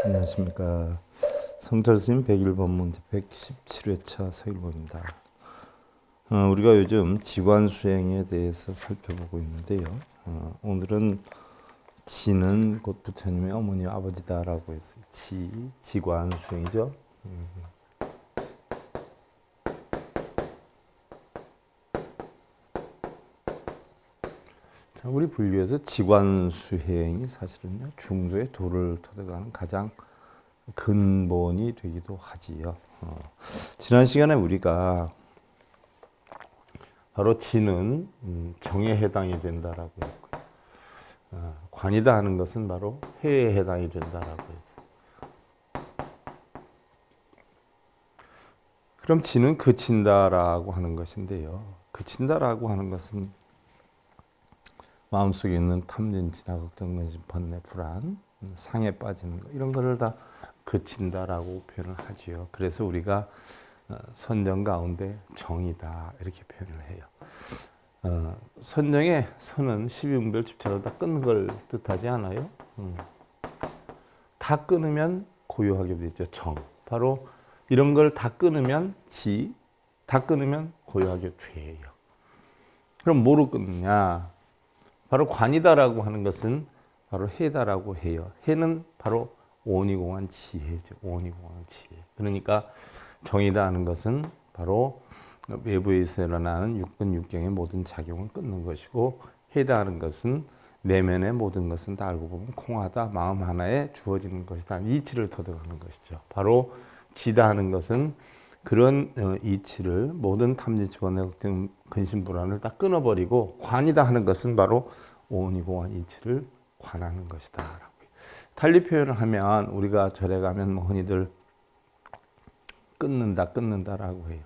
안녕하십니까. 성철스님 101번 문제 117회차 서일보입니다. 우리가 요즘 지관수행에 대해서 살펴보고 있는데요. 오늘은 지는 곧 부처님의 어머니 아버지다라고 했어요. 지관수행이죠. 우리 불교에서 지관수행이 사실은요, 중도의 도를 터득하는 가장 근본이 되기도 하지요. 지난 시간에 우리가 바로 지는 정에 해당이 된다라고 했고요. 관이다 하는 것은 바로 해에 해당이 된다라고 했어요. 그럼 지는 그친다라고 하는 것인데요. 그친다라고 하는 것은 마음속에 있는 탐진, 진화, 걱정, 근심, 번뇌, 불안, 상에 빠지는 것, 이런 거를 다 그친다라고 표현을 하지요. 그래서 우리가 선정 가운데 정이다 이렇게 표현을 해요. 선정의 선은 12분별 집차로 다 끊는 걸 뜻하지 않아요? 다 끊으면 고요하게 되죠. 정. 바로 이런 걸 다 끊으면 지, 다 끊으면 고요하게 죄예요. 그럼 뭐로 끊느냐? 바로 관이다라고 하는 것은 바로 해다라고 해요. 해는 바로 오니공한 지혜죠. 오니공한 지혜. 그러니까 정이다 하는 것은 바로 외부에서 일어나는 육근 육경의 모든 작용을 끊는 것이고, 해다 하는 것은 내면의 모든 것은 다 알고 보면空하다, 마음 하나에 주어지는 것이다. 이치를 터득하는 것이죠. 바로 지다 하는 것은 그런 이치를, 모든 탐진치원의 근심 불안을 다 끊어버리고, 관이다 하는 것은 바로 오니공한 이치를 관하는 것이다. 달리 표현을 하면 우리가 절에 가면 흔히들 끊는다라고 해요.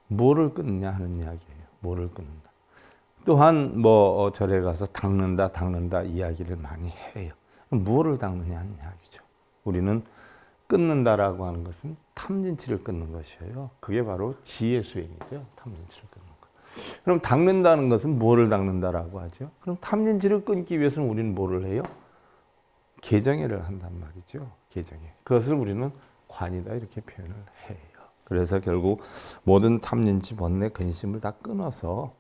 뭐를 끊느냐 하는 이야기예요. 뭐를 끊는다. 또한 절에 가서 닦는다 이야기를 많이 해요. 뭐를 닦느냐 하는 이야기죠. 우리는 끊는다라고 하는 것은 탐진치를 끊는 것이에요. 그게 바로 지혜 수행이죠. 탐진치를 끊는 것. 그럼 닦는다는 것은 뭐를 닦는다라고 하죠? 그럼 탐진치를 끊기 위해서는 우리는 뭐를 해요? 개정회를 한단 말이죠. 개정회. 그것을 우리는 관이다 이렇게 표현을 해요. 그래서 결국 모든 탐진치, 번뇌, 근심을 다 끊어서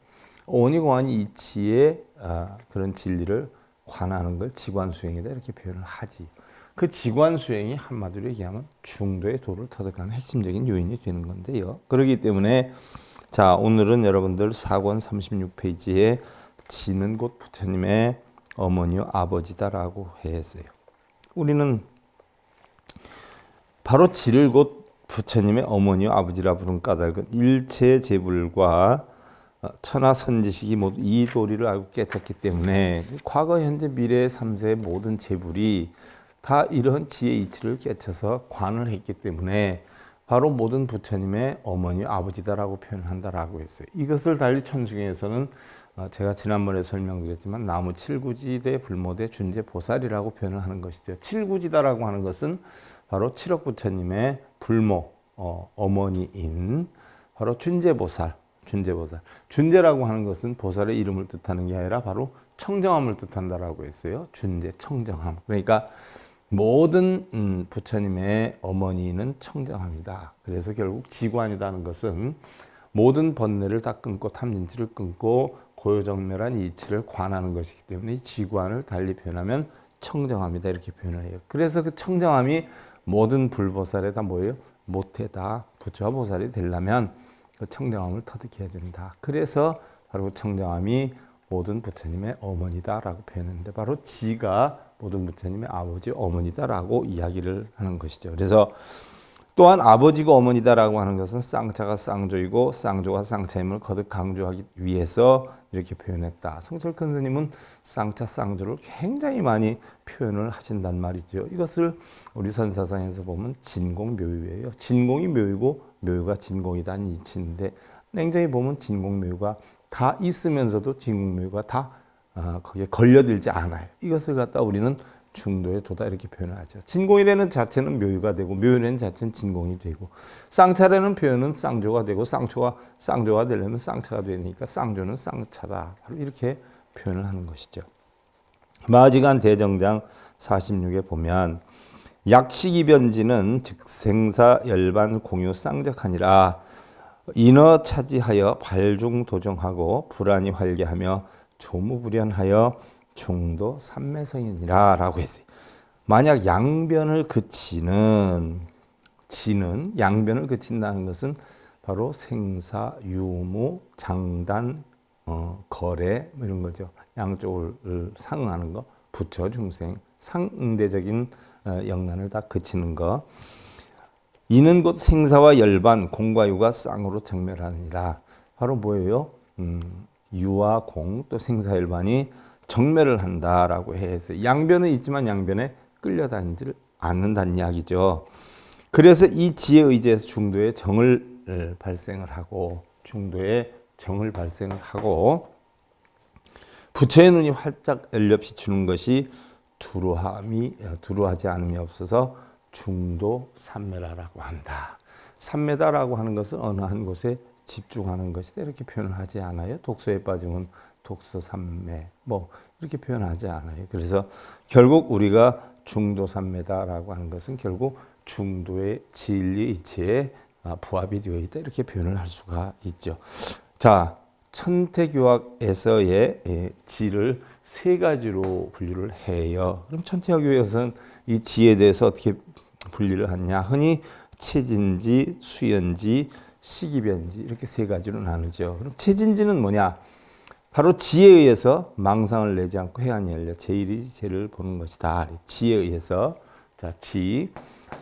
오니공한 이치의 그런 진리를 관하는 걸 지관수행이다 이렇게 표현을 하지. 그 지관수행이 한마디로 얘기하면 중도의 도를 터득하는 핵심적인 요인이 되는 건데요. 그렇기 때문에 자, 오늘은 여러분들 4권 36페이지에 지는 곧 부처님의 어머니요 아버지다라고 했어요. 우리는 바로 지를 곧 부처님의 어머니요 아버지라 부른 까닭은 일체 재불과 천하 선지식이 모두 이 도리를 알고 깨쳤기 때문에 과거, 현재, 미래, 삼세의 모든 재불이 다 이런 지의 이치를 깨쳐서 관을 했기 때문에 바로 모든 부처님의 어머니, 아버지다라고 표현한다라고 했어요. 이것을 달리 천중에서는 제가 지난번에 설명드렸지만 나무 칠구지대 불모대 준재 보살이라고 표현을 하는 것이죠. 칠구지다라고 하는 것은 바로 칠억 부처님의 불모, 어머니인 바로 준재보살. 준재라고 하는 것은 보살의 이름을 뜻하는 게 아니라 바로 청정함을 뜻한다라고 했어요. 준재, 청정함. 그러니까 모든 부처님의 어머니는 청정함이다. 그래서 결국 지관이라는 것은 모든 번뇌를 다 끊고 탐진치를 끊고 고요정멸한 이치를 관하는 것이기 때문에 지관을 달리 표현하면 청정함이다 이렇게 표현을 해요. 그래서 그 청정함이 모든 불보살에 다 뭐예요? 모태다. 부처와 보살이 되려면 그 청정함을 터득해야 된다. 그래서 바로 그 청정함이 모든 부처님의 어머니다라고 표현했는데 바로 지가 모든 부처님의 아버지, 어머니다라고 이야기를 하는 것이죠. 그래서 또한 아버지가 어머니다라고 하는 것은 쌍차가 쌍조이고 쌍조가 쌍차임을 거듭 강조하기 위해서 이렇게 표현했다. 성철 큰 스님은 쌍차, 쌍조를 굉장히 많이 표현을 하신단 말이죠. 이것을 우리 선사상에서 보면 진공묘유예요. 진공이 묘유고 묘유가 진공이다는 이치인데 냉정히 보면 진공묘유가 다 있으면서도 진공묘유가 다 거기에 걸려들지 않아요. 이것을 갖다 우리는 중도의 도다 이렇게 표현하죠. 진공이라는 자체는 묘유가 되고 묘유라는 자체는 진공이 되고 쌍차라는 표현은 쌍조가 되고 쌍조가 되려면 쌍차가 되니까 쌍조는 쌍차다. 바로 이렇게 표현을 하는 것이죠. 마지간 대정장 46에 보면 약식이변지는 즉 생사 열반 공유 쌍적하니라. 인어 차지하여 발중도정하고 불안이 활개하며 조무불연하여 중도 삼매성이니라 라고 했어요. 만약 양변을 그치는 지는 양변을 그친다는 것은 바로 생사, 유무, 장단, 거래 뭐 이런 거죠. 양쪽을 상응하는 거, 부처, 중생, 상응대적인 영난을 다 그치는 거. 이는 곧 생사와 열반, 공과 유가 쌍으로 정멸하느니라. 바로 뭐예요? 유와 공 또 생사 열반이 정멸을 한다라고 해서 양변은 있지만 양변에 끌려다니지 않는다는 이야기죠. 그래서 이 지혜 의지에서 중도의 정을 발생을 하고 부처의 눈이 활짝 열려 비추는 것이 두루하지 않음이 없어서 중도 삼매라라고 한다. 삼매다라고 하는 것은 어느 한 곳에 집중하는 것이다 이렇게 표현을 하지 않아요. 독서에 빠지면 독서 삼매 뭐 이렇게 표현하지 않아요. 그래서 결국 우리가 중도 삼매다라고 하는 것은 결국 중도의 진리 이치에 부합이 되어 있다 이렇게 표현을 할 수가 있죠. 자, 천태교학에서의 지를 세 가지로 분류를 해요. 그럼 천태교학에서는 이 지에 대해서 어떻게 분리를 하냐? 흔히 체진지, 수연지, 시기변지 이렇게 세 가지로 나누죠. 그럼 체진지는 뭐냐? 바로 지에 의해서 망상을 내지 않고 해안이 열려 제1이 를 보는 것이다. 지에 의해서 자,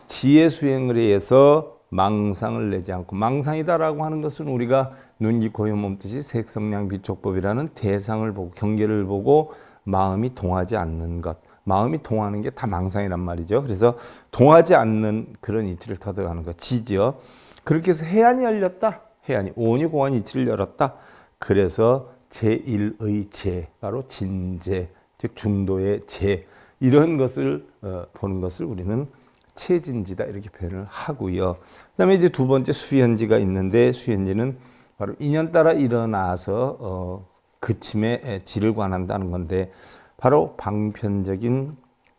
지의 수행을 해서 망상을 내지 않고 망상이다라고 하는 것은 우리가 눈, 귀, 코, 혀, 몸, 뜻이 색성량, 비촉법이라는 대상을 보고 경계를 보고 마음이 동하지 않는 것. 마음이 동하는 게 다 망상이란 말이죠. 그래서 동하지 않는 그런 이치를 터득하는 것. 지죠. 그렇게 해서 해안이 열렸다. 해안이 오온이 공한 이치를 열었다. 그래서 제1의 재, 바로 진재, 즉 중도의 재 이런 것을 보는 것을 우리는 체진지다 이렇게 표현을 하고요. 그다음에 이제 두 번째 수연지가 있는데 수연지는 바로 인연 따라 일어나서 그침에 지를 관한다는 건데 바로 방편적인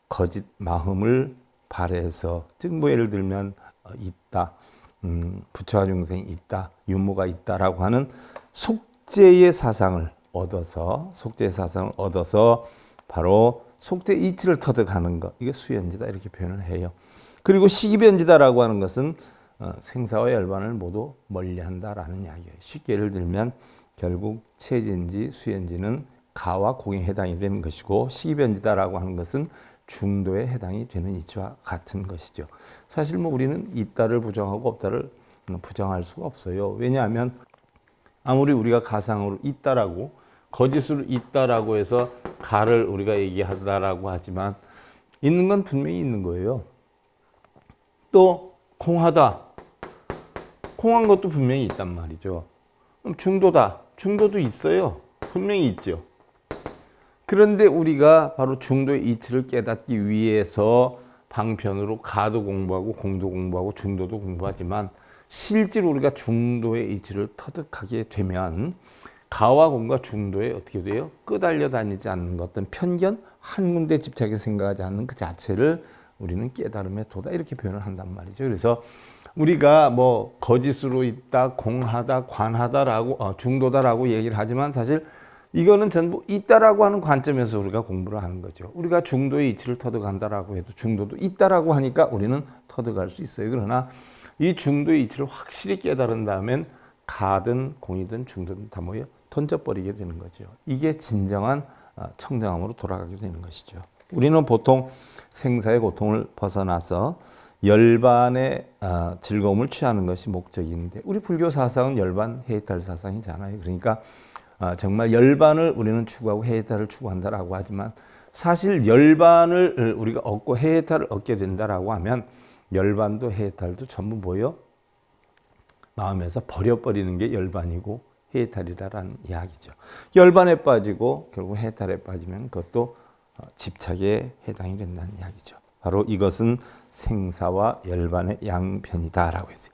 거짓 마음을 발해서 즉 뭐 예를 들면 있다, 부처와 중생이 있다, 유무가 있다라고 하는 속죄의 사상을 얻어서 바로 속죄 이치를 터득하는 것 이게 수연지다 이렇게 표현을 해요. 그리고 시기변지다라고 하는 것은 생사와 열반을 모두 멀리한다라는 이야기예요. 쉽게 예를 들면 결국 체진지, 수연지는 가와 공에 해당이 되는 것이고 시기변지다라고 하는 것은 중도에 해당이 되는 이치와 같은 것이죠. 사실 뭐 우리는 있다를 부정하고 없다를 부정할 수가 없어요. 왜냐하면 아무리 우리가 가상으로 있다라고 거짓으로 있다라고 해서 가를 우리가 얘기하다라고 하지만 있는 건 분명히 있는 거예요. 또 공하다. 공한 것도 분명히 있단 말이죠. 그럼 중도다. 중도도 있어요. 분명히 있죠. 그런데 우리가 바로 중도의 이치를 깨닫기 위해서 방편으로 가도 공부하고 공도 공부하고 중도도 공부하지만 실제로 우리가 중도의 이치를 터득하게 되면 가와 공과 중도에 어떻게 돼요? 끄달려 다니지 않는 것, 어떤 편견, 한 군데 집착해 생각하지 않는 그 자체를 우리는 깨달음의 도다 이렇게 표현을 한단 말이죠. 그래서 우리가 뭐 거짓으로 있다, 공하다, 관하다라고 중도다라고 얘기를 하지만 사실 이거는 전부 있다라고 하는 관점에서 우리가 공부를 하는 거죠. 우리가 중도의 이치를 터득한다라고 해도 중도도 있다라고 하니까 우리는 터득할 수 있어요. 그러나 이 중도의 이치를 확실히 깨달은 다음엔 가든 공이든 중도든 다 뭐예요? 던져버리게 되는 거죠. 이게 진정한 청정함으로 돌아가게 되는 것이죠. 우리는 보통 생사의 고통을 벗어나서 열반의 즐거움을 취하는 것이 목적인데 우리 불교 사상은 열반 해이탈 사상이잖아요. 그러니까 정말 열반을 우리는 추구하고 해이탈을 추구한다라고 하지만 사실 열반을 우리가 얻고 해이탈을 얻게 된다라고 하면 열반도 해이탈도 전부 뭐예요? 마음에서 버려버리는 게 열반이고 해이탈이라는 이야기죠. 열반에 빠지고 결국 해이탈에 빠지면 그것도 집착에 해당이 된다는 이야기죠. 바로 이것은 생사와 열반의 양편이다라고 했어요.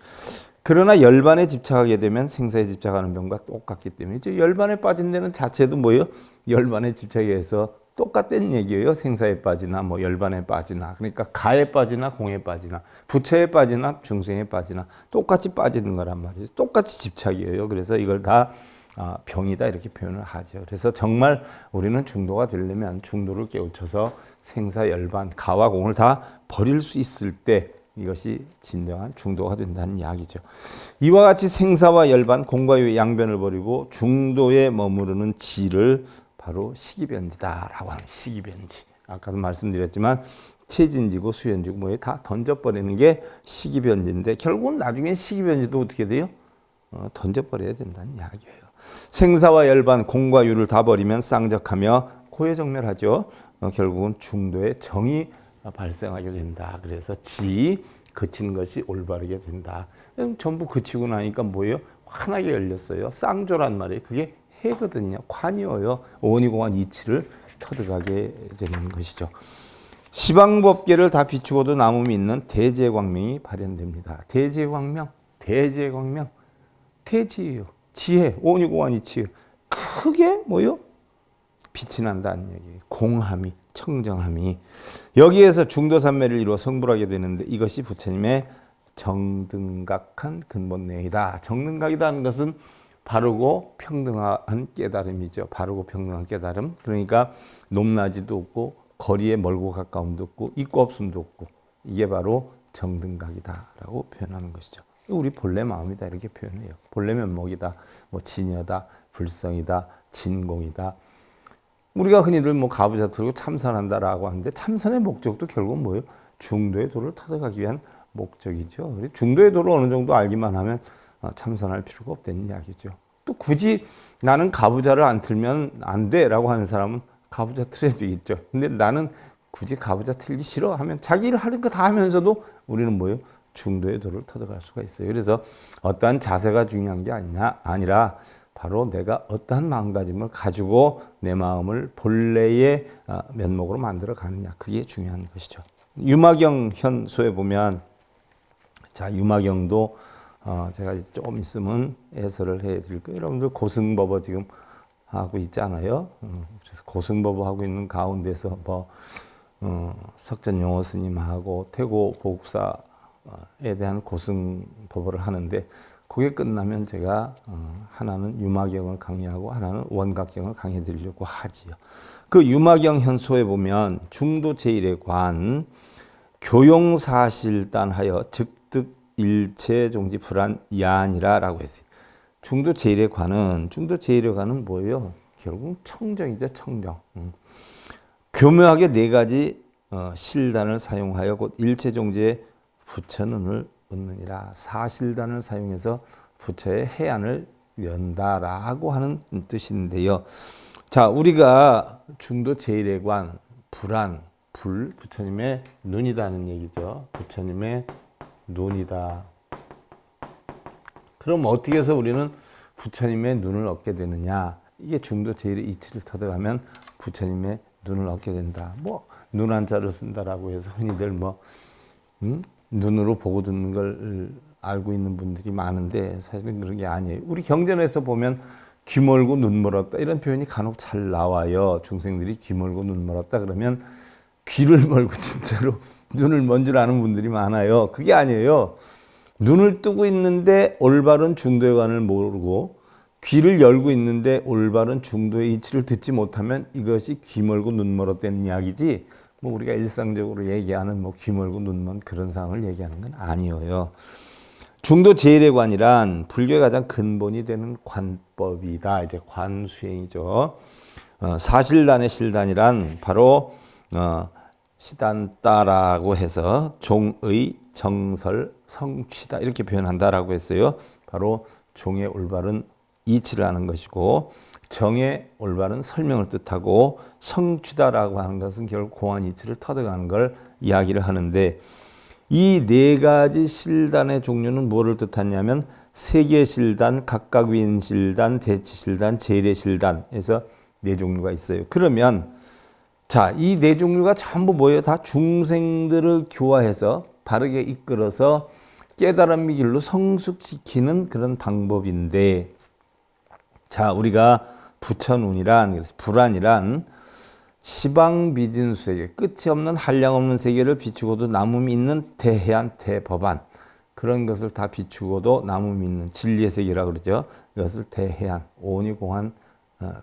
그러나 열반에 집착하게 되면 생사에 집착하는 병과 똑같기 때문에 열반에 빠진 데는 자체도 뭐예요? 열반에 집착해서 똑같은 얘기예요. 생사에 빠지나 뭐 열반에 빠지나, 그러니까 가에 빠지나 공에 빠지나 부처에 빠지나 중생에 빠지나 똑같이 빠지는 거란 말이죠. 똑같이 집착이에요. 그래서 이걸 다 병이다 이렇게 표현을 하죠. 그래서 정말 우리는 중도가 되려면 중도를 깨우쳐서 생사 열반 가와 공을 다 버릴 수 있을 때 이것이 진정한 중도가 된다는 이야기죠. 이와 같이 생사와 열반 공과 유의 양변을 버리고 중도에 머무르는 지를 바로 시기변지다라고 하는 시기변지. 아까도 말씀드렸지만 체진지고 수연지고 뭐에 다 던져버리는 게 시기변지인데 결국은 나중에 시기변지도 어떻게 돼요? 던져버려야 된다는 이야기예요. 생사와 열반 공과 유를 다 버리면 쌍적하며 고해정멸하죠. 결국은 중도에 정이 발생하게 된다. 그래서 지 그치는 것이 올바르게 된다. 전부 그치고 나니까 뭐예요? 환하게 열렸어요. 쌍조란 말이에요. 그게 해거든요. 관이어요. 오니공한 이치를 터득하게 되는 것이죠. 시방법계를 다 비추고도 남음이 있는 대제광명이 발현됩니다. 대제광명, 대제광명, 대지예요. 지혜, 오니공한 이치. 크게 뭐요? 빛이 난다는 얘기예요. 공함이, 청정함이. 여기에서 중도산매를 이루어 성불하게 되는데 이것이 부처님의 정등각한 근본내이다. 정등각이라는 것은 바르고 평등한 깨달음이죠. 바르고 평등한 깨달음. 그러니까 높낮이도 없고 거리에 멀고 가까움도 없고 있고 없음도 없고 이게 바로 정등각이다라고 표현하는 것이죠. 우리 본래 마음이다 이렇게 표현해요. 본래 면목이다. 뭐 진여다, 불성이다, 진공이다. 우리가 흔히들 뭐 가부좌 들고 참선한다라고 하는데 참선의 목적도 결국은 뭐예요? 중도의 도를 터득하기 위한 목적이죠. 중도의 도를 어느 정도 알기만 하면 참선할 필요가 없다는 이야기죠. 또 굳이 나는 가부좌를 안 틀면 안 돼라고 하는 사람은 가부좌 틀어야 되겠죠. 근데 나는 굳이 가부좌 틀기 싫어 하면 자기 일 하는 거 다 하면서도 우리는 뭐예요? 중도의 도를 터득할 수가 있어요. 그래서 어떠한 자세가 중요한 게 아니라 바로 내가 어떠한 마음가짐을 가지고 내 마음을 본래의 면목으로 만들어 가느냐. 그게 중요한 것이죠. 유마경 현소에 보면 자 유마경도 제가 이제 조금 있으면 해설을 해드릴 거예요. 여러분들 고승법어 지금 하고 있잖아요. 그래서 고승법어 하고 있는 가운데서 뭐 석전용어 스님하고 태고 보국사에 대한 고승법어를 하는데 그게 끝나면 제가 하나는 유마경을 강의하고 하나는 원각경을 강의해 드리려고 하지요. 그 유마경 현소에 보면 중도 제1의 관 교용사실단하여 즉득 일체 종지 불안 야니라라고 했어요. 중도 제1의 관은 뭐예요? 결국 청정이죠. 청정. 교묘하게 네 가지 실단을 사용하여 곧 일체 종지에 부처눈을 얻느니라. 사실단을 사용해서 부처의 해안을 연다라고 하는 뜻인데요. 자, 우리가 중도 제1의 관, 불안, 불, 부처님의 눈이다는 얘기죠. 부처님의 눈이다. 그럼 어떻게 해서 우리는 부처님의 눈을 얻게 되느냐? 이게 중도 제1의 이치를 터득하면 부처님의 눈을 얻게 된다. 뭐 눈 한자를 쓴다라고 해서 흔히들 뭐 눈으로 보고 듣는 걸 알고 있는 분들이 많은데 사실은 그런 게 아니에요. 우리 경전에서 보면 귀 멀고 눈 멀었다 이런 표현이 간혹 잘 나와요. 중생들이 귀 멀고 눈 멀었다 그러면 귀를 멀고 진짜로 눈을 먼 줄 아는 분들이 많아요. 그게 아니에요. 눈을 뜨고 있는데 올바른 중도의 관을 모르고 귀를 열고 있는데 올바른 중도의 이치를 듣지 못하면 이것이 귀 멀고 눈 멀었다는 이야기지 뭐 우리가 일상적으로 얘기하는 뭐 귀 멀고 눈 먼 그런 상황을 얘기하는 건 아니에요. 중도 제1의 관이란 불교의 가장 근본이 되는 관법이다. 이제 관수행이죠. 사실단의 실단이란 바로 시단따라고 해서 종의 정설 성취다 이렇게 표현한다라고 했어요. 바로 종의 올바른 이치를 하는 것이고 정의 올바른 설명을 뜻하고 성취다라고 하는 것은 결국 공한 이치를 터득하는 걸 이야기를 하는데 이 네 가지 실단의 종류는 뭐를 뜻하냐면 세계 실단, 각각 위인 실단, 대치 실단, 제일의 실단에서 네 종류가 있어요. 그러면 자, 이 네 종류가 전부 뭐예요? 다 중생들을 교화해서 바르게 이끌어서 깨달음의 길로 성숙시키는 그런 방법인데 자, 우리가 부처눈이란 불안이란 시방비진수 세계, 끝이 없는 한량없는 세계를 비추고도 남음이 있는 대해안 대법안, 그런 것을 다 비추고도 남음이 있는 진리의 세계라고 그러죠. 이것을 대해안, 오온이공한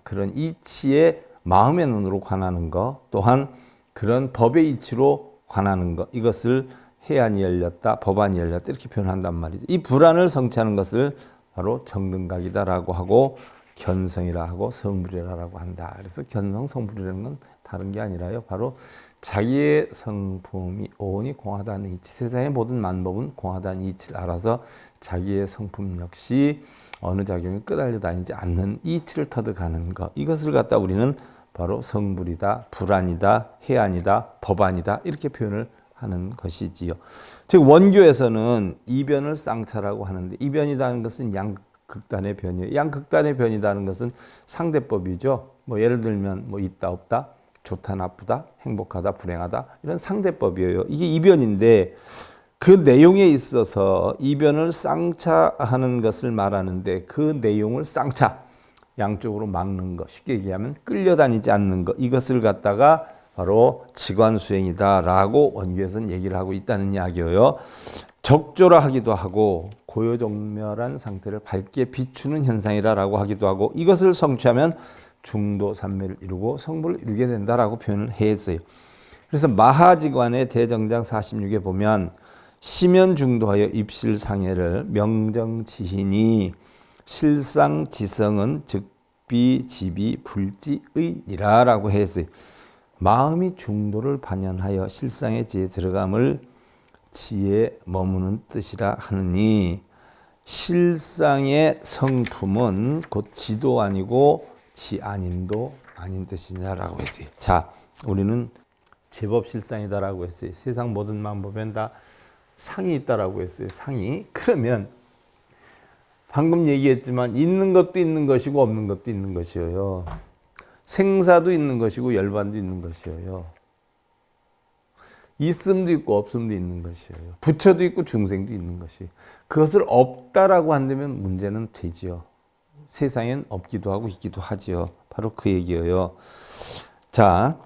그런 이치의 마음의 눈으로 관하는 것, 또한 그런 법의 이치로 관하는 것, 이것을 해안이 열렸다, 법안이 열렸다 이렇게 표현한단 말이죠. 이 불안을 성취하는 것을 바로 정등각이다라고 하고 견성이라 하고 성불이라고 한다. 그래서 견성, 성불이라는 건 다른 게 아니라요. 바로 자기의 성품이 오온이 공하다는 이치, 세상의 모든 만법은 공하다는 이치를 알아서 자기의 성품 역시 어느 작용이 끄달려 다니지 않는 이치를 터득하는 것, 이것을 갖다 우리는 바로 성불이다, 불안이다, 해안이다, 법안이다 이렇게 표현을 하는 것이지요. 즉 원교에서는 이변을 쌍차라고 하는데, 이변이라는 것은 양극단의 변이에요. 양극단의 변이라는 것은 상대법이죠. 뭐 예를 들면 뭐 있다 없다, 좋다 나쁘다, 행복하다 불행하다 이런 상대법이에요. 이게 이변인데 그 내용에 있어서 이변을 쌍차하는 것을 말하는데 그 내용을 쌍차, 양쪽으로 막는 것, 쉽게 얘기하면 끌려다니지 않는 것, 이것을 갖다가 바로 지관수행이다라고 원교에서는 얘기를 하고 있다는 이야기예요. 적조라하기도 하고 고요정멸한 상태를 밝게 비추는 현상이라고 하기도 하고, 이것을 성취하면 중도삼매를 이루고 성불을 이루게 된다라고 표현을 했어요. 그래서 마하지관의 대정장 46에 보면 시면중도하여 입실상해를 명정지희니 실상지성은 즉비지비 불지의니라라고 했어요. 마음이 중도를 반연하여 실상의 지에 들어감을 지에 머무는 뜻이라 하느니, 실상의 성품은 곧 지도 아니고 지 아닌도 아닌 뜻이냐라고 했어요. 자, 우리는 제법 실상이다라고 했어요. 세상 모든 만법엔 다 상이 있다라고 했어요. 상이. 그러면 방금 얘기했지만 있는 것도 있는 것이고 없는 것도 있는 것이에요. 생사도 있는 것이고 열반도 있는 것이에요. 있음도 있고 없음도 있는 것이에요. 부처도 있고 중생도 있는 것이. 그것을 없다라고 한다면 문제는 되지요. 세상엔 없기도 하고 있기도 하지요. 바로 그 얘기예요. 자,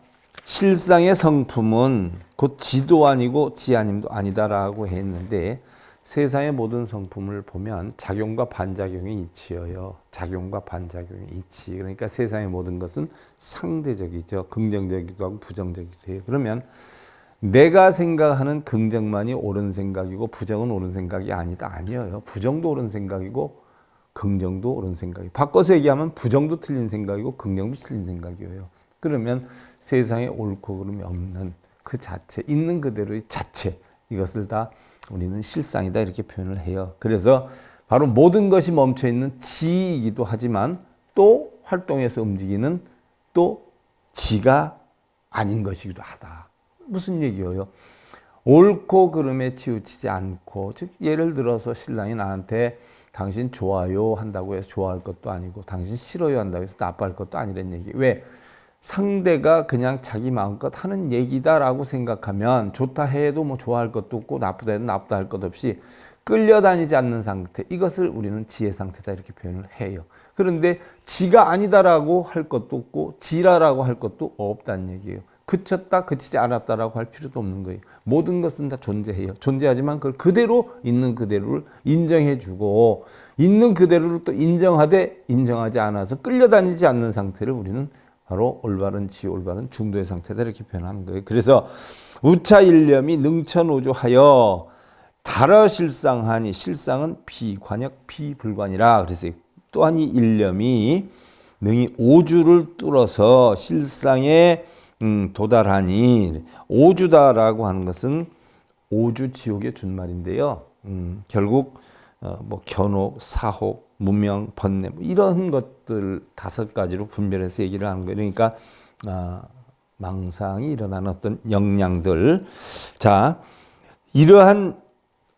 실상의 성품은 곧 지도 아니고 지 아님도 아니다라고 했는데, 세상의 모든 성품을 보면 작용과 반작용이 이치여요. 작용과 반작용이 이치. 그러니까 세상의 모든 것은 상대적이죠. 긍정적이기도 하고 부정적이기도 해요. 그러면 내가 생각하는 긍정만이 옳은 생각이고 부정은 옳은 생각이 아니다. 아니에요. 부정도 옳은 생각이고 긍정도 옳은 생각이에요. 바꿔서 얘기하면 부정도 틀린 생각이고 긍정도 틀린 생각이에요. 그러면 세상에 옳고 그름이 없는 그 자체, 있는 그대로의 자체, 이것을 다 우리는 실상이다 이렇게 표현을 해요. 그래서 바로 모든 것이 멈춰있는 지이기도 하지만 또 활동해서 움직이는 또 지가 아닌 것이기도 하다. 무슨 얘기예요? 옳고 그름에 치우치지 않고, 즉 예를 들어서 신랑이 나한테 당신 좋아요 한다고 해서 좋아할 것도 아니고 당신 싫어요 한다고 해서 나빠할 것도 아니란 얘기. 왜? 상대가 그냥 자기 마음껏 하는 얘기다라고 생각하면 좋다 해도 뭐 좋아할 것도 없고 나쁘다 해도 나쁘다 할 것 없이 끌려다니지 않는 상태, 이것을 우리는 지의 상태다 이렇게 표현을 해요. 그런데 지가 아니다라고 할 것도 없고 지라라고 할 것도 없다는 얘기예요. 그쳤다 그치지 않았다라고 할 필요도 없는 거예요. 모든 것은 다 존재해요. 존재하지만 그걸 그대로 있는 그대로를 인정해주고 있는 그대로를 또 인정하되 인정하지 않아서 끌려다니지 않는 상태를 우리는 바로 올바른 지, 올바른 중도의 상태다 이렇게 표현하는 거예요. 그래서 우차일념이 능천오조하여 달어실상하니, 실상은 비관역 비불관이라 그랬어요. 또한 이 일념이 능히 오주를 뚫어서 실상에 도달하니, 오주다라고 하는 것은 오주 지옥의 준말인데요. 결국 뭐 견옥, 사혹, 무명, 번뇌 뭐 이런 것들 5가지로 분별해서 얘기를 하는 거예요. 그러니까 망상이 일어나는 어떤 영향들. 자, 이러한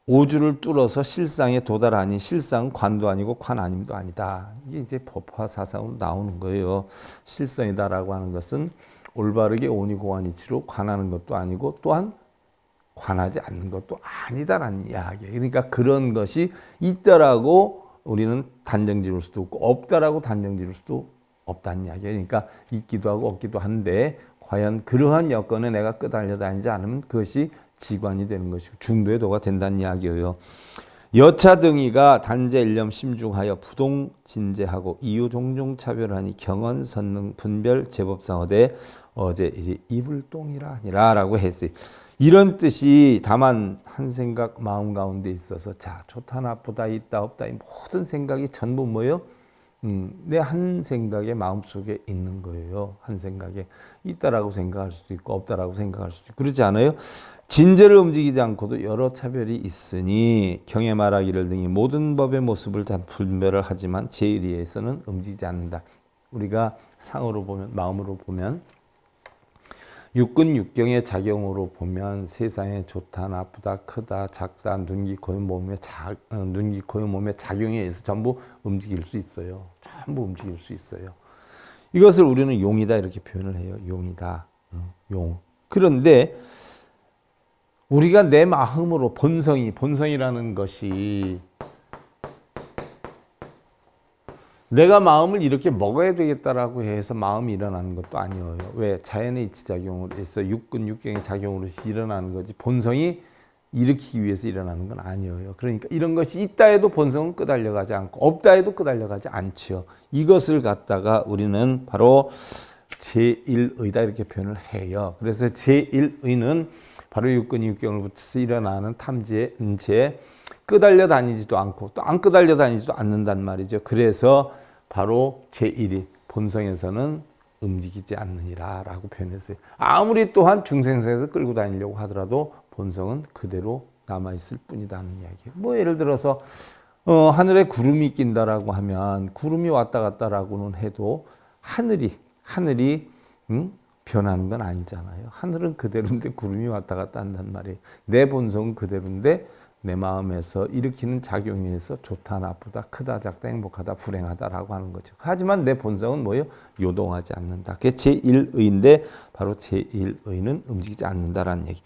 오주를 뚫어서 실상에 도달하니, 실상은 관도 아니고 관 아님도 아니다. 이게 이제 법화 사상으로 나오는 거예요. 실성이다라고 하는 것은 올바르게 오니고안이치로 관하는 것도 아니고 또한 관하지 않는 것도 아니다라는 이야기예요. 그러니까 그런 것이 있다라고 우리는 단정 지을 수도 없고 없다라고 단정 지을 수도 없다는 이야기예요. 그러니까 있기도 하고 없기도 한데 과연 그러한 여건에 내가 끄달려 다니지 않으면 그것이 지관이 되는 것이고 중도의 도가 된다는 이야기예요. 여차 등이가 단재 일념 심중하여 부동진재하고 이유 종종 차별하니 경언 선능 분별 제법상어대 어제 일이 이불동이라 아니라라고 했어요. 이런 뜻이 다만 한 생각 마음 가운데 있어서 자 좋다 나쁘다 있다 없다 이 모든 생각이 전부 뭐예요? 내 한 생각의 마음속에 있는 거예요. 한 생각에 있다라고 생각할 수도 있고 없다라고 생각할 수도 있고 그렇지 않아요? 진재를 움직이지 않고도 여러 차별이 있으니 경에 말하기를 등이 모든 법의 모습을 다 분별을 하지만 제1위에서는 움직이지 않는다. 우리가 상으로 보면 마음으로 보면 육근 육경의 작용으로 보면 세상에 좋다 나쁘다 크다 작다 눈기 코의 몸의 눈기 코의 몸의 작용에 의해서 전부 움직일 수 있어요. 전부 움직일 수 있어요. 이것을 우리는 용이다 이렇게 표현을 해요. 용이다. 용. 그런데 우리가 내 마음으로 본성이라는 것이 내가 마음을 이렇게 먹어야 되겠다라고 해서 마음이 일어나는 것도 아니에요. 왜? 자연의 이치작용으로 해서 육근 육경의 작용으로 일어나는 거지 본성이 일으키기 위해서 일어나는 건 아니에요. 그러니까 이런 것이 있다 해도 본성은 끄달려가지 않고 없다 해도 끄달려가지 않죠. 이것을 갖다가 우리는 바로 제1의다 이렇게 표현을 해요. 그래서 제1의는 바로 육근 육경으로부터 일어나는 탐지의 은체 끄달려 다니지도 않고 또 안 끄달려 다니지도 않는단 말이죠. 그래서 바로 제1이 본성에서는 움직이지 않느니라 라고 표현했어요. 아무리 또한 중생세에서 끌고 다니려고 하더라도 본성은 그대로 남아있을 뿐이다는 이야기예요. 뭐 예를 들어서 하늘에 구름이 낀다라고 하면 구름이 왔다 갔다라고는 해도 하늘이 변하는 건 아니잖아요. 하늘은 그대로인데 구름이 왔다 갔다 한단 말이에요. 내 본성은 그대로인데 내 마음에서 일으키는 작용에 의해서 좋다 나쁘다 크다 작다 행복하다 불행하다라고 하는 거죠. 하지만 내 본성은 뭐예요? 요동하지 않는다. 그게 제1의인데 바로 제1의는 움직이지 않는다라는 얘기.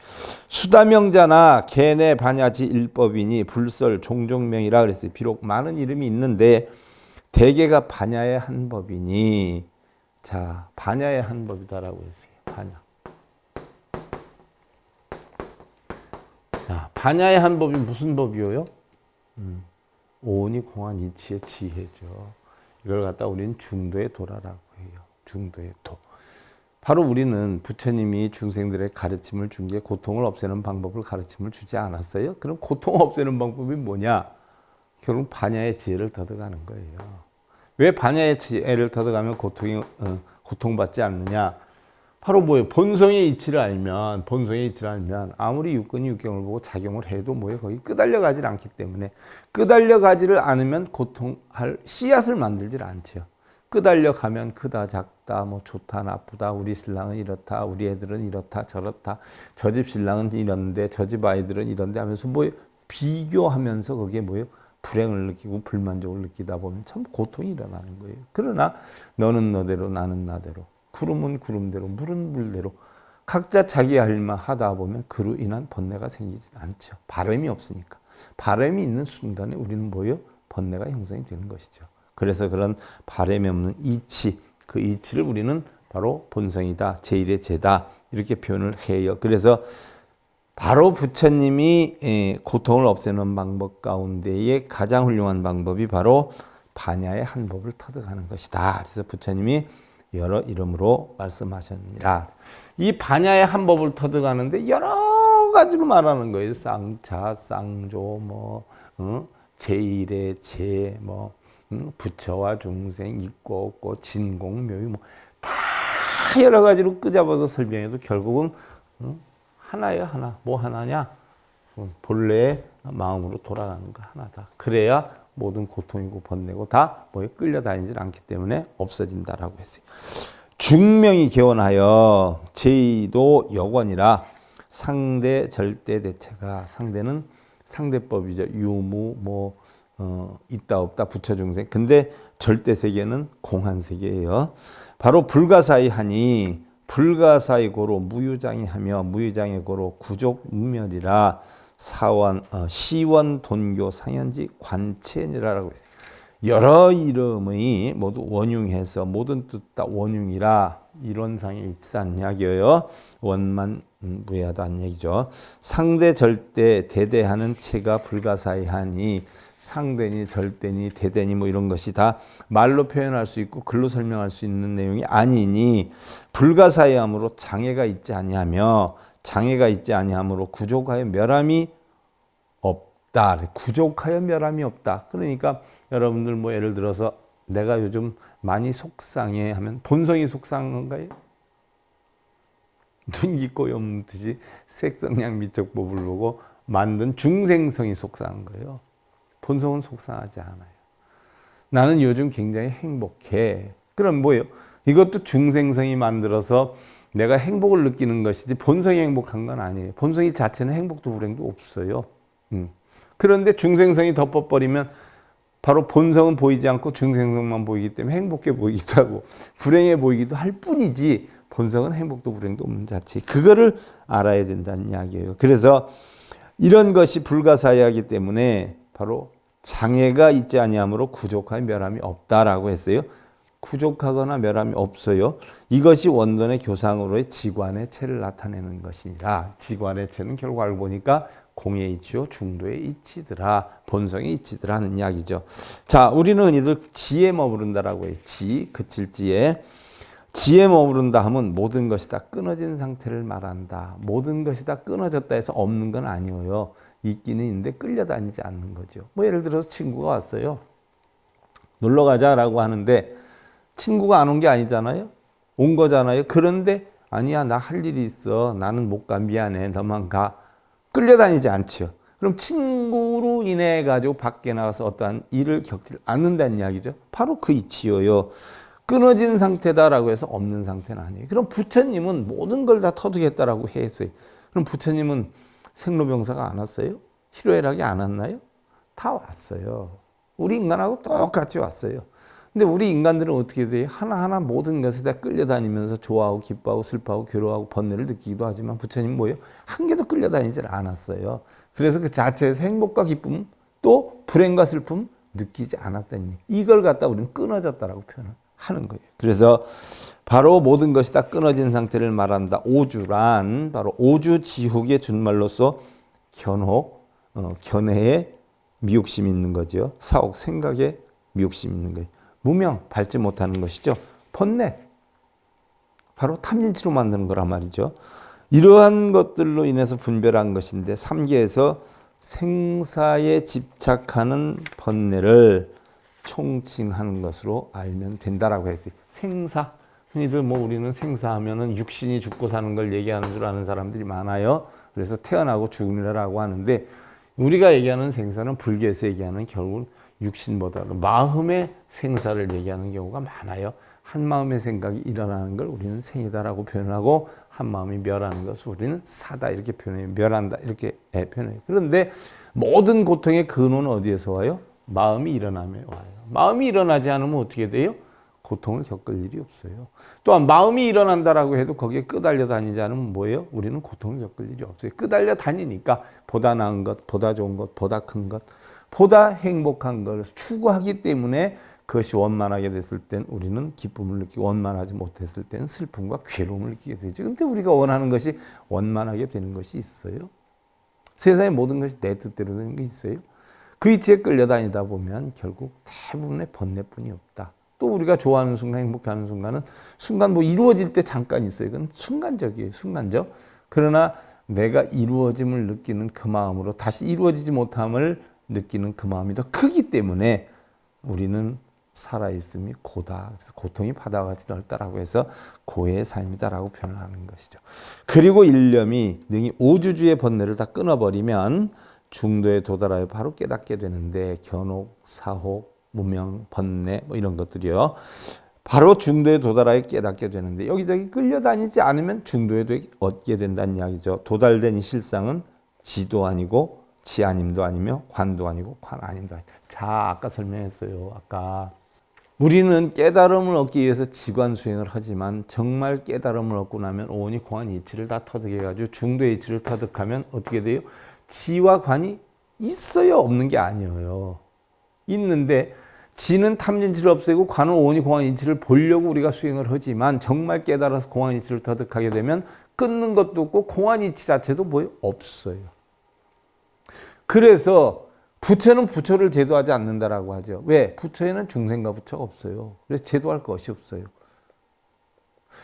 수다명자나 개내 반야지 일법이니 불설 종종명이라 그랬어요. 비록 많은 이름이 있는데 대개가 반야의 한 법이니 자 반야의 한 법이다라고 했어요. 반야. 자, 반야의 한 법이 무슨 법이요? 오온이 공한 이치의 지혜죠. 이걸 갖다 우리는 중도의 도라라고 해요. 중도의 도. 바로 우리는 부처님이 중생들의 가르침을 준 게 고통을 없애는 방법을 가르침을 주지 않았어요? 그럼 고통 없애는 방법이 뭐냐? 결국 반야의 지혜를 더득하는 거예요. 왜 반야의 지혜를 더득하면 고통받지 않느냐? 바로 뭐예요? 본성의 이치를 알면 아무리 육근이 육경을 보고 작용을 해도 뭐예요? 거기 끄달려 가질 않기 때문에 끄달려 가지를 않으면 고통할 씨앗을 만들질 않죠. 끄달려 가면 크다 작다 뭐 좋다 나쁘다 우리 신랑은 이렇다 우리 애들은 이렇다 저렇다 저 집 신랑은 이런데 저 집 아이들은 이런데 하면서 뭐 비교하면서 거기에 뭐예요? 불행을 느끼고 불만족을 느끼다 보면 참 고통이 일어나는 거예요. 그러나 너는 너대로 나는 나대로 구름은 구름대로 물은 물대로 각자 자기 할 일 하다 보면 그로 인한 번뇌가 생기지 않죠. 바람이 없으니까. 바람이 있는 순간에 우리는 뭐예요? 번뇌가 형성이 되는 것이죠. 그래서 그런 바람이 없는 이치, 그 이치를 우리는 바로 본성이다, 제1의 제다 이렇게 표현을 해요. 그래서 바로 부처님이 고통을 없애는 방법 가운데에 가장 훌륭한 방법이 바로 반야의 한 법을 터득하는 것이다. 그래서 부처님이 여러 이름으로 말씀하셨느니라. 이 반야의 한 법을 터득하는데 여러 가지로 말하는 거예요. 쌍차, 쌍조, 제1의 제, 부처와 중생, 있고 없고, 진공, 묘유, 다 여러 가지로 끄잡아서 설명해도 결국은 하나예요, 하나. 뭐 하나냐? 본래의 마음으로 돌아가는 거 하나다. 그래야 모든 고통이고 번뇌고 다 뭐에 끌려다니질 않기 때문에 없어진다라고 했어요. 중명이 개원하여 제2도 역원이라 상대 절대 대체가 상대는 상대법이죠. 유무 있다 없다 부처 중생. 근데 절대 세계는 공한 세계예요. 바로 불가사의 하니 불가사의 고로 무유장이 하며 무유장의 고로 구족 무멸이라 시원 돈교 상현지 관체니라라고 했어요. 여러 이름의 모두 원흉해서 모든 뜻 다 원흉이라 이론상의 일치다는 이야기예요. 원만무해하다는 얘기죠. 상대, 절대, 대대하는 체가 불가사의하니 상대니 절대니 대대니 뭐 이런 것이 다 말로 표현할 수 있고 글로 설명할 수 있는 내용이 아니니 불가사의함으로 장애가 있지 아니하며 장애가 있지 아니하므로 구족하여 멸함이 없다. 구족하여 멸함이 없다. 그러니까 여러분들 뭐 예를 들어서 내가 요즘 많이 속상해 하면 본성이 속상한가요? 눈 깊고 염듯이 색성량 미적법을 보고 만든 중생성이 속상한 거예요. 본성은 속상하지 않아요. 나는 요즘 굉장히 행복해. 그럼 뭐예요? 이것도 중생성이 만들어서 내가 행복을 느끼는 것이지 본성이 행복한 건 아니에요. 본성이 자체는 행복도 불행도 없어요. 그런데 중생성이 덮어버리면 바로 본성은 보이지 않고 중생성만 보이기 때문에 행복해 보이기도 하고 불행해 보이기도 할 뿐이지 본성은 행복도 불행도 없는 자체. 그거를 알아야 된다는 이야기예요. 그래서 이런 것이 불가사의하기 때문에 바로 장애가 있지 아니하므로 구족하여 멸함이 없다라고 했어요. 구족하거나 멸함이 없어요. 이것이 원론의 교상으로의 지관의 체를 나타내는 것이니라. 지관의 체는 결국 알고 보니까 공의 이치요 중도의 이치더라. 본성의 이치더라 하는 이야기죠. 자, 우리는 흔히들 지에 머무른다라고 해요. 지, 그칠 지에. 지에 머무른다 하면 모든 것이 다 끊어진 상태를 말한다. 모든 것이 다 끊어졌다 해서 없는 건 아니에요. 있기는 있는데 끌려다니지 않는 거죠. 뭐 예를 들어서 친구가 왔어요. 놀러 가자라고 하는데 친구가 안 온 게 아니잖아요. 온 거잖아요. 그런데 아니야, 나 할 일이 있어. 나는 못 가. 미안해. 너만 가. 끌려다니지 않죠. 그럼 친구로 인해 가지고 밖에 나가서 어떠한 일을 겪지 않는다는 이야기죠. 바로 그 이치예요. 끊어진 상태다라고 해서 없는 상태는 아니에요. 그럼 부처님은 모든 걸 다 터득했다라고 했어요. 그럼 부처님은 생로병사가 안 왔어요? 희로애락이 안 왔나요? 다 왔어요. 우리 인간하고 똑같이 왔어요. 근데 우리 인간들은 어떻게 돼요? 하나하나 모든 것에 다 끌려다니면서 좋아하고 기뻐하고 슬퍼하고 괴로워하고 번뇌를 느끼기도 하지만 부처님은 뭐예요? 한 개도 끌려다니질 않았어요. 그래서 그 자체에서 행복과 기쁨 또 불행과 슬픔 느끼지 않았다는 얘기. 이걸 갖다 우리는 끊어졌다라고 표현하는 거예요. 그래서 바로 모든 것이 다 끊어진 상태를 말한다. 오주란 바로 오주지혹의 준말로서 견혹, 견해에 미혹심이 있는 거죠. 사혹, 생각에 미혹심이 있는 거예요. 무명, 밟지 못하는 것이죠. 번뇌, 바로 탐진치로 만드는 거란 말이죠. 이러한 것들로 인해서 분별한 것인데 3계에서 생사에 집착하는 번뇌를 총칭하는 것으로 알면 된다라고 했어요. 생사, 흔히들 뭐 우리는 생사하면은 육신이 죽고 사는 걸 얘기하는 줄 아는 사람들이 많아요. 그래서 태어나고 죽음이라고 하는데 우리가 얘기하는 생사는 불교에서 얘기하는 결국은 육신보다 마음의 생사를 얘기하는 경우가 많아요. 한 마음의 생각이 일어나는 걸 우리는 생이다라고 표현하고 한 마음이 멸하는 것을 우리는 사다 이렇게 표현해요. 멸한다 이렇게 표현해요. 그런데 모든 고통의 근원은 어디에서 와요? 마음이 일어나면 와요. 마음이 일어나지 않으면 어떻게 돼요? 고통을 겪을 일이 없어요. 또한 마음이 일어난다라고 해도 거기에 끄달려 다니지 않으면 뭐예요? 우리는 고통을 겪을 일이 없어요. 끄달려 다니니까 보다 나은 것, 보다 좋은 것, 보다 큰 것, 보다 행복한 것을 추구하기 때문에 그것이 원만하게 됐을 땐 우리는 기쁨을 느끼고 원만하지 못했을 때는 슬픔과 괴로움을 느끼게 되죠. 근데 우리가 원하는 것이 원만하게 되는 것이 있어요? 세상의 모든 것이 내 뜻대로 되는 게 있어요? 그 이치에 끌려다니다 보면 결국 대부분의 번뇌뿐이 없다. 또 우리가 좋아하는 순간, 행복해하는 순간은 순간 뭐 이루어질 때 잠깐 있어요. 그건 순간적이에요. 순간적. 그러나 내가 이루어짐을 느끼는 그 마음으로 다시 이루어지지 못함을 느끼는 그 마음이 더 크기 때문에 우리는 살아있음이 고다. 그래서 고통이 바다같이 넓다라고 해서 고의 삶이다라고 표현하는 것이죠. 그리고 일념이 능히 오주주의 번뇌를 다 끊어버리면 중도에 도달하여 바로 깨닫게 되는데 견혹, 사혹, 무명, 번뇌 뭐 이런 것들이요. 바로 중도에 도달하여 깨닫게 되는데 여기저기 끌려다니지 않으면 중도에 얻게 된다는 이야기죠. 도달된 이 실상은 지도 아니고 지 아님도 아니며 관도 아니고 관 아님도 아니다. 자, 아까 설명했어요. 아까 우리는 깨달음을 얻기 위해서 지관 수행을 하지만 정말 깨달음을 얻고 나면 오온이 공한 이치를 다 터득해가지고 중도의 이치를 터득하면 어떻게 돼요? 지와 관이 있어요? 없는 게 아니에요. 있는데 지는 탐진치를 없애고 관은 오온이 공한이치를 보려고 우리가 수행을 하지만 정말 깨달아서 공한이치를 터득하게 되면 끊는 것도 없고 공한이치 자체도 뭐예요? 없어요. 그래서 부처는 부처를 제도하지 않는다라고 하죠. 왜? 부처에는 중생과 부처가 없어요. 그래서 제도할 것이 없어요.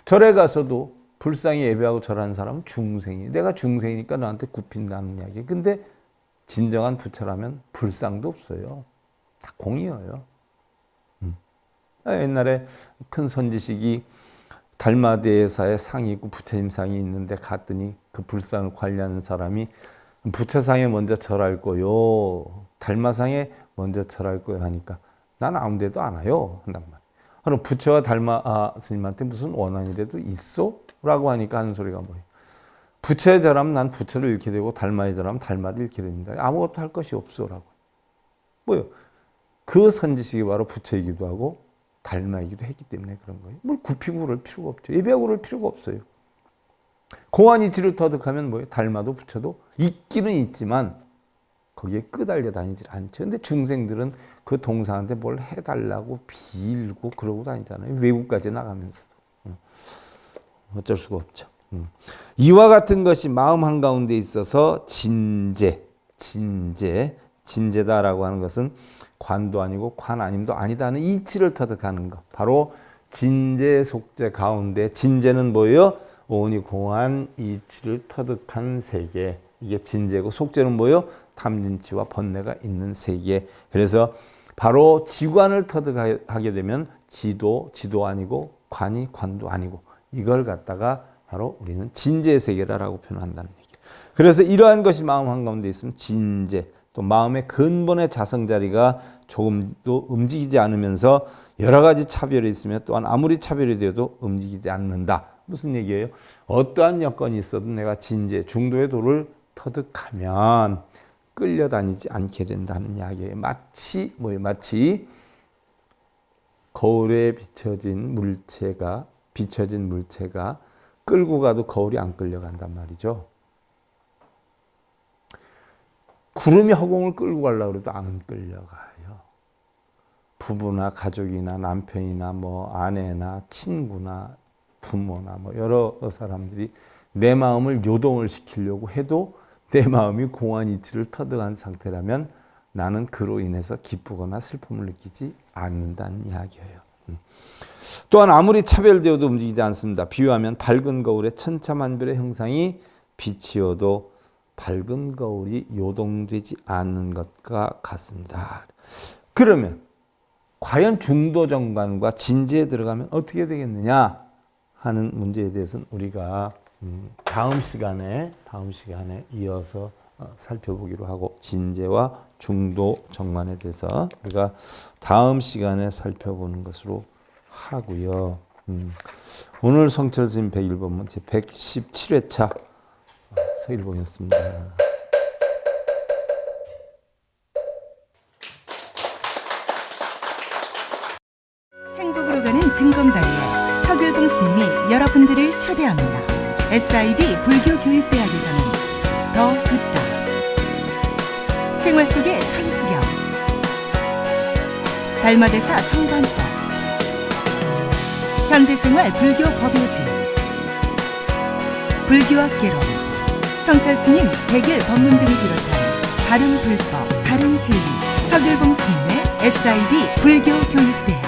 절에 가서도 불상이 예배하고 절하는 사람은 중생이에요. 내가 중생이니까 너한테 굽힌다는 이야기. 근데 진정한 부처라면 불상도 없어요. 다 공이에요. 옛날에 큰 선지식이 달마대사에 상이 있고 부처님 상이 있는데 갔더니 그 불상을 관리하는 사람이 부처상에 먼저 절할 거요, 달마상에 먼저 절할 거요 하니까 나는 아무 데도 안 와요 한단 말이에요. 그럼 부처와 달마 스님한테 무슨 원한이라도 있어? 라고 하니까 하는 소리가 뭐예요? 부처에 절하면 난 부처를 잃게 되고 달마에 절하면 달마를 잃게 됩니다. 아무것도 할 것이 없어 라고. 뭐요? 그 선지식이 바로 부처이기도 하고 달마이기도 했기 때문에 그런 거예요. 뭘 굽히고 그럴 필요가 없죠. 예배하고 그럴 필요가 없어요. 공한이치를 터득하면 뭐예요? 달마도 부처도 있기는 있지만 거기에 끄달려 다니질 않죠. 근데 중생들은 그 동상한테 뭘 해달라고 빌고 그러고 다니잖아요. 외국까지 나가면서도. 어쩔 수가 없죠. 이와 같은 것이 마음 한가운데 있어서 진제다라고 하는 것은 관도 아니고 관 아님도 아니다는 이치를 터득하는 것. 바로 진제 속제 가운데 진제는 뭐예요? 오온이 공한 이치를 터득한 세계. 이게 진제고 속제는 뭐예요? 탐진치와 번뇌가 있는 세계. 그래서 바로 지관을 터득하게 되면 지도 아니고 관도 아니고 이걸 갖다가 바로 우리는 진제의 세계라고 표현한다는 얘기예요. 그래서 이러한 것이 마음 한가운데 있으면 진제, 또 마음의 근본의 자성자리가 조금도 움직이지 않으면서 여러 가지 차별이 있으면 또한 아무리 차별이 되어도 움직이지 않는다. 무슨 얘기예요? 어떠한 여건이 있어도 내가 진제, 중도의 도를 터득하면 끌려다니지 않게 된다는 이야기예요. 마치 거울에 비춰진 물체가 끌고 가도 거울이 안 끌려간단 말이죠. 구름이 허공을 끌고 가려고 해도 안 끌려가요. 부부나 가족이나 남편이나 뭐 아내나 친구나 부모나 뭐 여러 사람들이 내 마음을 요동을 시키려고 해도 내 마음이 공한 이치를 터득한 상태라면 나는 그로 인해서 기쁘거나 슬픔을 느끼지 않는다는 이야기예요. 또한 아무리 차별되어도 움직이지 않습니다. 비유하면 밝은 거울에 천차만별의 형상이 비치어도 밝은 거울이 요동되지 않는 것과 같습니다. 그러면 과연 중도정관과 진지에 들어가면 어떻게 되겠느냐 하는 문제에 대해서는 우리가 다음 시간에 이어서 살펴보기로 하고, 진제와 중도 정관에 대해서 우리가 다음 시간에 살펴보는 것으로 하고요. 오늘 성철 스님 101번문 제 117회차 서일봉이었습니다. 행복으로 가는 징검다리에 서길봉 스님이 여러분들을 초대합니다. SIB 불교교육대학에서는 더 듣다, 생활 속의 천수경, 달마대사 성관법, 현대생활 불교 법요지, 불교학개론, 성철스님 100일 법문 등을 비롯한 다른 불법, 다른 진리, 서길봉 스님의 SIB 불교교육대